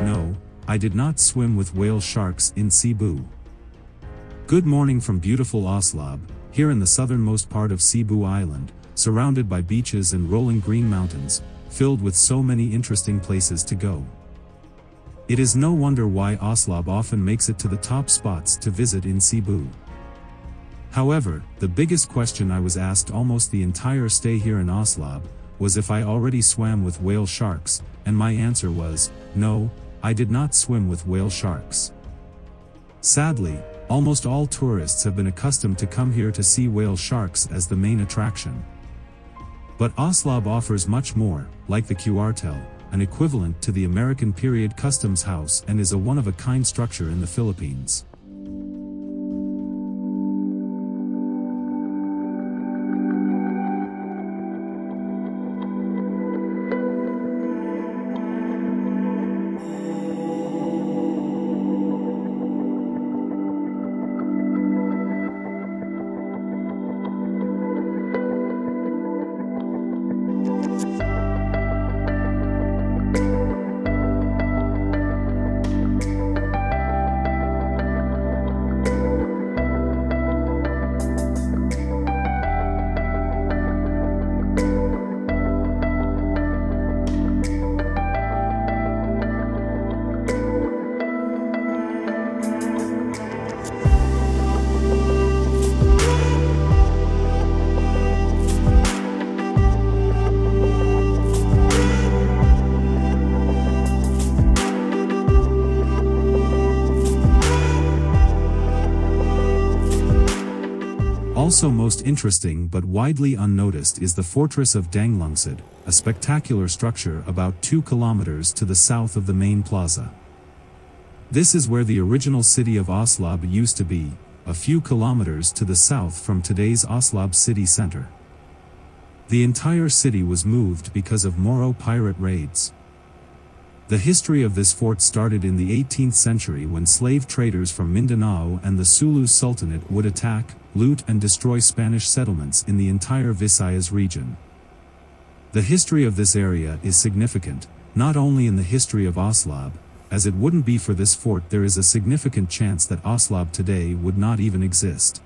no, I did not swim with whale sharks in Cebu. Good morning from beautiful Oslob, here in the southernmost part of Cebu Island, surrounded by beaches and rolling green mountains, filled with so many interesting places to go. It is no wonder why Oslob often makes it to the top spots to visit in Cebu. However, the biggest question I was asked almost the entire stay here in Oslob was if I already swam with whale sharks, and my answer was, no, I did not swim with whale sharks. Sadly, almost all tourists have been accustomed to come here to see whale sharks as the main attraction. But Oslob offers much more, like the cuartel, an equivalent to the American period customs house, and is a one-of-a-kind structure in the Philippines. Also most interesting but widely unnoticed is the fortress of Danglungsod, a spectacular structure about 2 kilometers to the south of the main plaza. This is where the original city of Oslob used to be, a few kilometers to the south from today's Oslob city center. The entire city was moved because of Moro pirate raids. The history of this fort started in the 18th century when slave traders from Mindanao and the Sulu Sultanate would attack, loot and destroy Spanish settlements in the entire Visayas region. The history of this area is significant, not only in the history of Oslob, as it wouldn't be for this fort there is a significant chance that Oslob today would not even exist.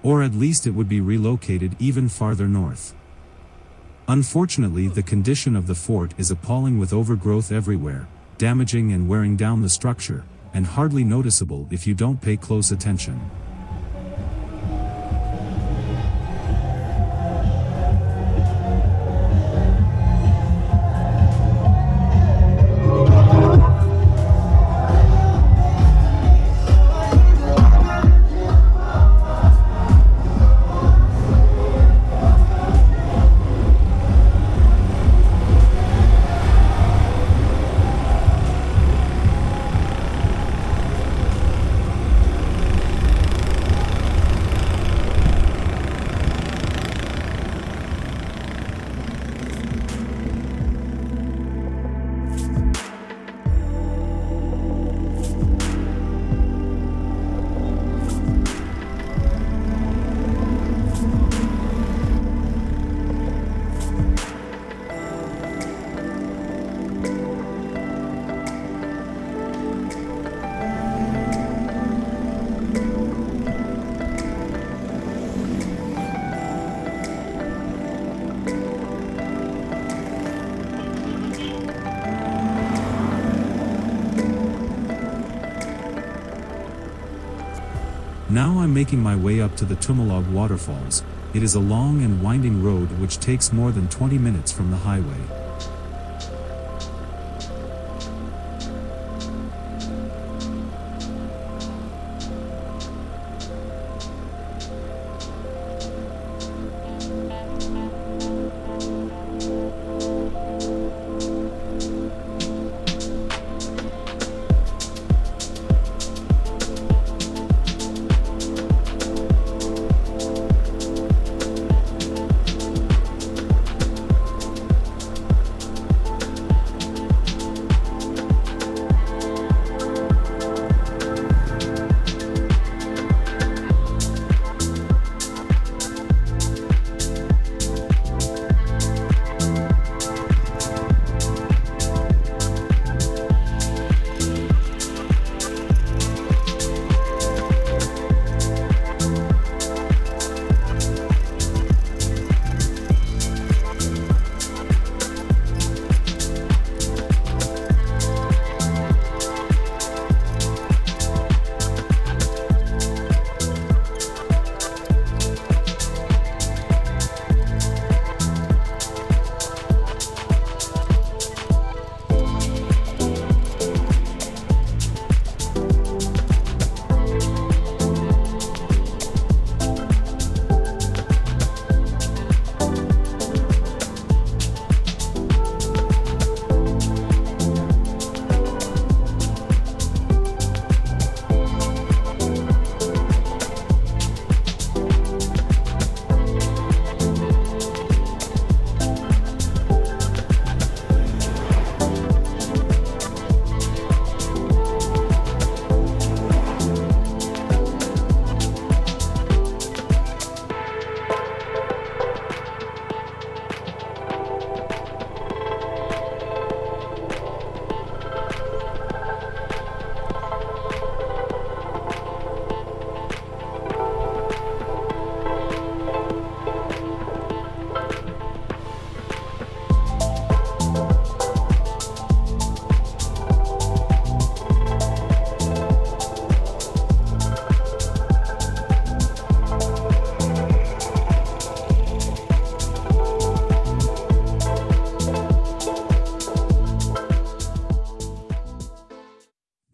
Or at least it would be relocated even farther north. Unfortunately, the condition of the fort is appalling with overgrowth everywhere, damaging and wearing down the structure, and hardly noticeable if you don't pay close attention. Now I'm making my way up to the Tumalog waterfalls. It is a long and winding road which takes more than 20 minutes from the highway.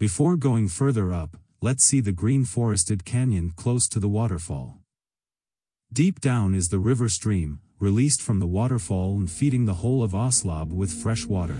Before going further up, let's see the green forested canyon close to the waterfall. Deep down is the river stream, released from the waterfall and feeding the whole of Oslob with fresh water.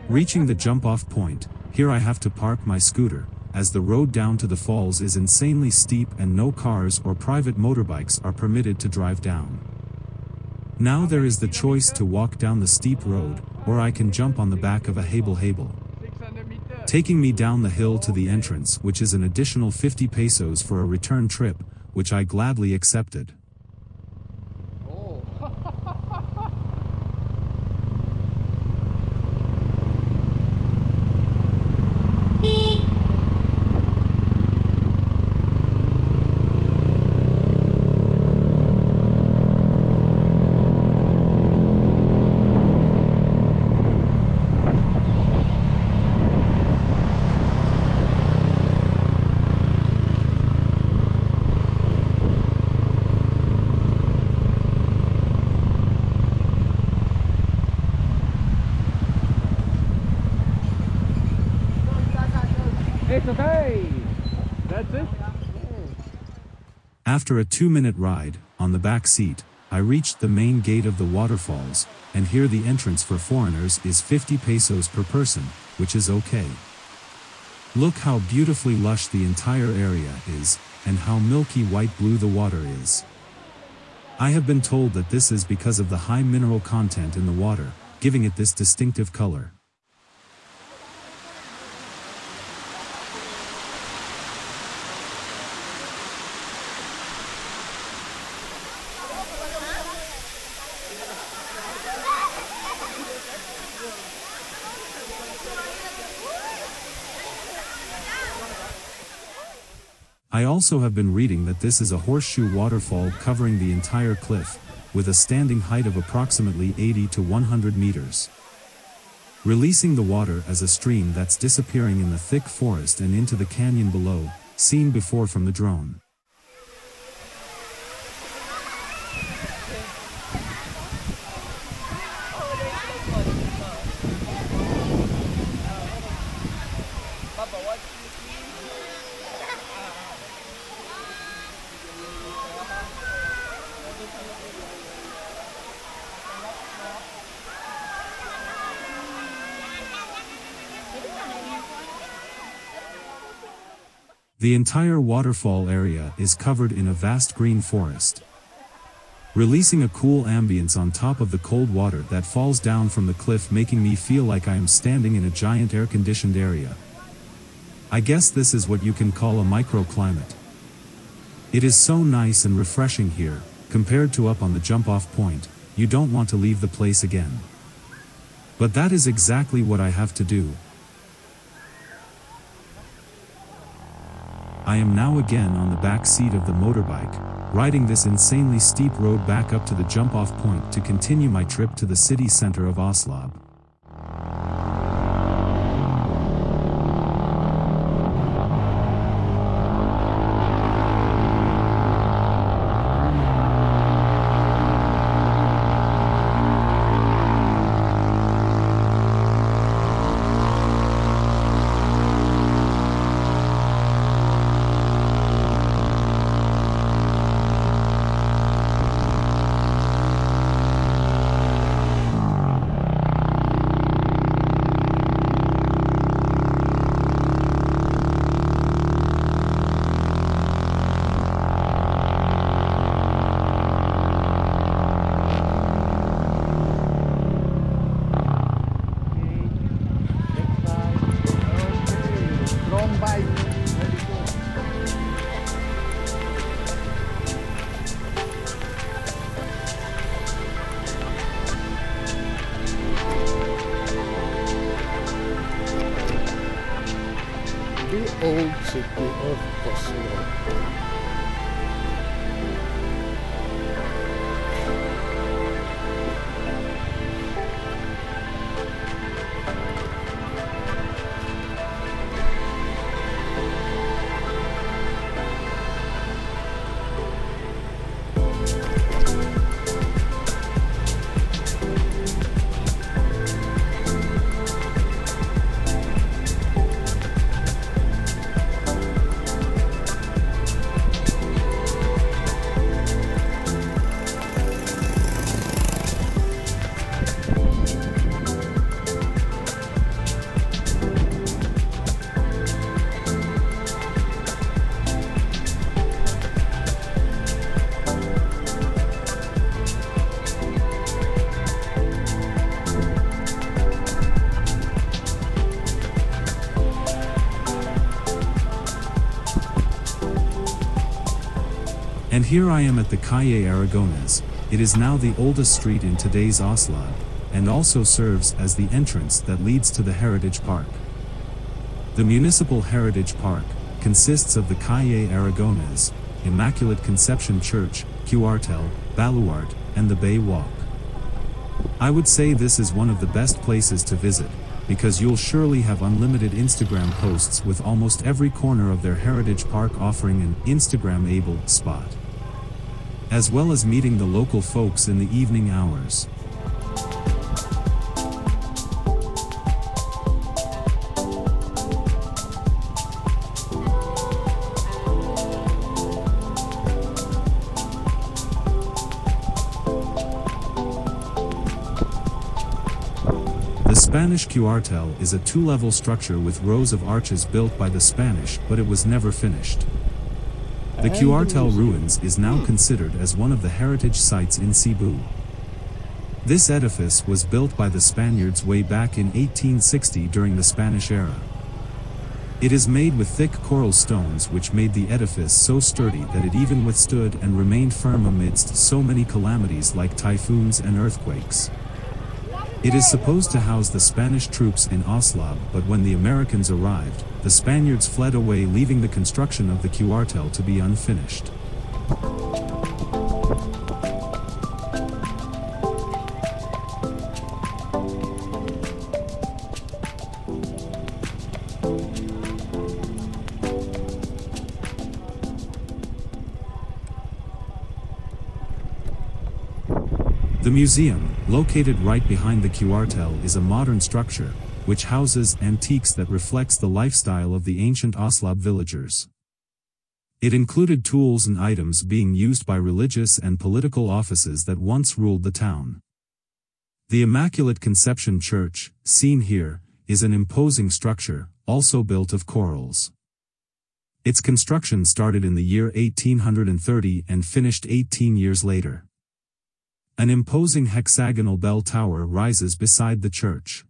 Reaching the jump-off point, here I have to park my scooter, as the road down to the falls is insanely steep and no cars or private motorbikes are permitted to drive down. Now there is the choice to walk down the steep road, or I can jump on the back of a hable, taking me down the hill to the entrance, which is an additional 50 pesos for a return trip, which I gladly accepted. It's okay. That's it. After a 2-minute ride, on the back seat, I reached the main gate of the waterfalls, and here the entrance for foreigners is 50 pesos per person, which is okay. Look how beautifully lush the entire area is, and how milky white blue the water is. I have been told that this is because of the high mineral content in the water, giving it this distinctive color. I also have been reading that this is a horseshoe waterfall covering the entire cliff, with a standing height of approximately 80 to 100 meters. Releasing the water as a stream that's disappearing in the thick forest and into the canyon below, seen before from the drone. The entire waterfall area is covered in a vast green forest, releasing a cool ambience on top of the cold water that falls down from the cliff, making me feel like I am standing in a giant air-conditioned area. I guess this is what you can call a microclimate. It is so nice and refreshing here, compared to up on the jump-off point, you don't want to leave the place again. But that is exactly what I have to do. I am now again on the back seat of the motorbike, riding this insanely steep road back up to the jump-off point to continue my trip to the city center of Oslob. The old city of Oslo. And here I am at the Calle Aragones. It is now the oldest street in today's Oslob, and also serves as the entrance that leads to the Heritage Park. The Municipal Heritage Park consists of the Calle Aragones, Immaculate Conception Church, Cuartel, Baluarte, and the Bay Walk. I would say this is one of the best places to visit, because you'll surely have unlimited Instagram posts with almost every corner of their Heritage Park offering an Instagram-able spot, as well as meeting the local folks in the evening hours. The Spanish Cuartel is a two-level structure with rows of arches built by the Spanish, but it was never finished. The Cuartel ruins is now considered as one of the heritage sites in Cebu. This edifice was built by the Spaniards way back in 1860 during the Spanish era. It is made with thick coral stones which made the edifice so sturdy that it even withstood and remained firm amidst so many calamities like typhoons and earthquakes. It is supposed to house the Spanish troops in Oslob, but when the Americans arrived, the Spaniards fled away, leaving the construction of the Cuartel to be unfinished. The museum, located right behind the Cuartel, is a modern structure, which houses antiques that reflects the lifestyle of the ancient Oslob villagers. It included tools and items being used by religious and political offices that once ruled the town. The Immaculate Conception Church, seen here, is an imposing structure, also built of corals. Its construction started in the year 1830 and finished 18 years later. An imposing hexagonal bell tower rises beside the church.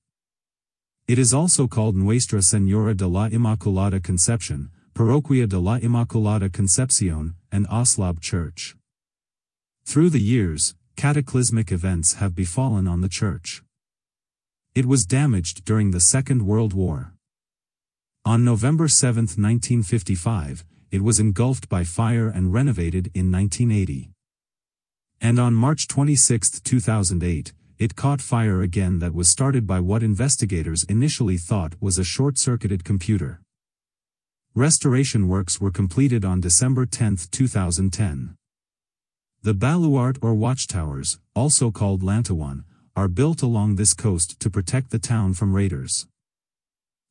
It is also called Nuestra Señora de la Inmaculada Concepción, Parroquia de la Inmaculada Concepción, and Oslob Church. Through the years, cataclysmic events have befallen on the church. It was damaged during the Second World War. On November 7, 1955, it was engulfed by fire and renovated in 1980. And on March 26, 2008, it caught fire again that was started by what investigators initially thought was a short-circuited computer. Restoration works were completed on December 10, 2010. The baluart or watchtowers, also called lantawan, are built along this coast to protect the town from raiders.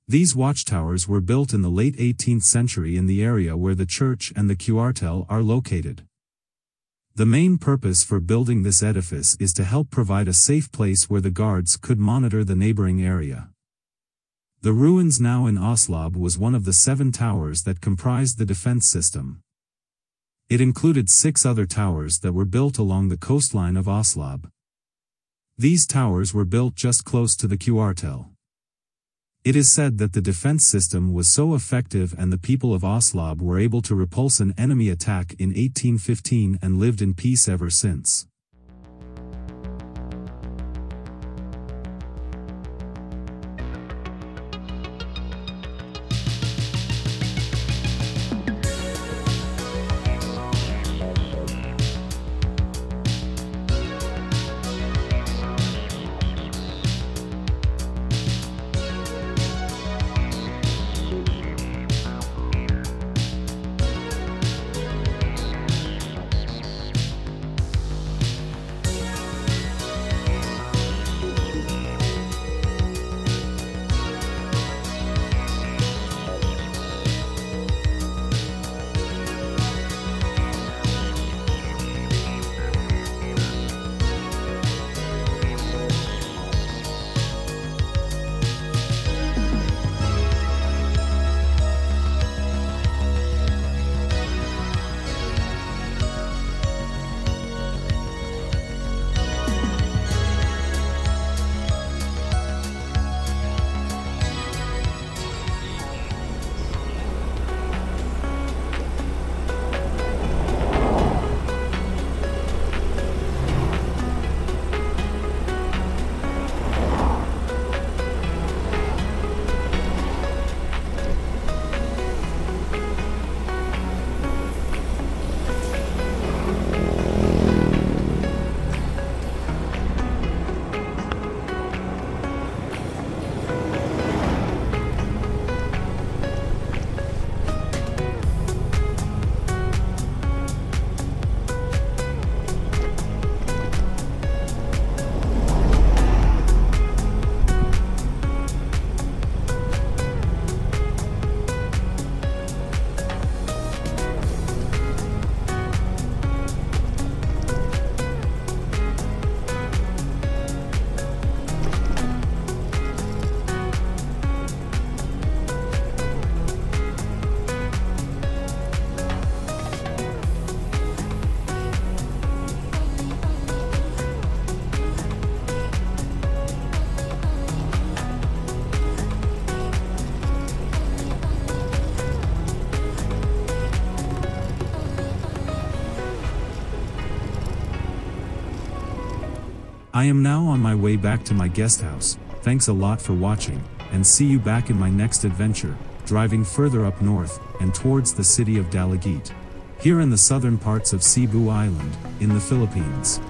These watchtowers were built in the late 18th century in the area where the church and the cuartel are located. The main purpose for building this edifice is to help provide a safe place where the guards could monitor the neighboring area. The ruins now in Oslob was one of the 7 towers that comprised the defense system. It included 6 other towers that were built along the coastline of Oslob. These towers were built just close to the cuartel. It is said that the defense system was so effective and the people of Oslob were able to repulse an enemy attack in 1815 and lived in peace ever since. I am now on my way back to my guest house. Thanks a lot for watching, and see you back in my next adventure, driving further up north, and towards the city of Dalagit, here in the southern parts of Cebu Island, in the Philippines.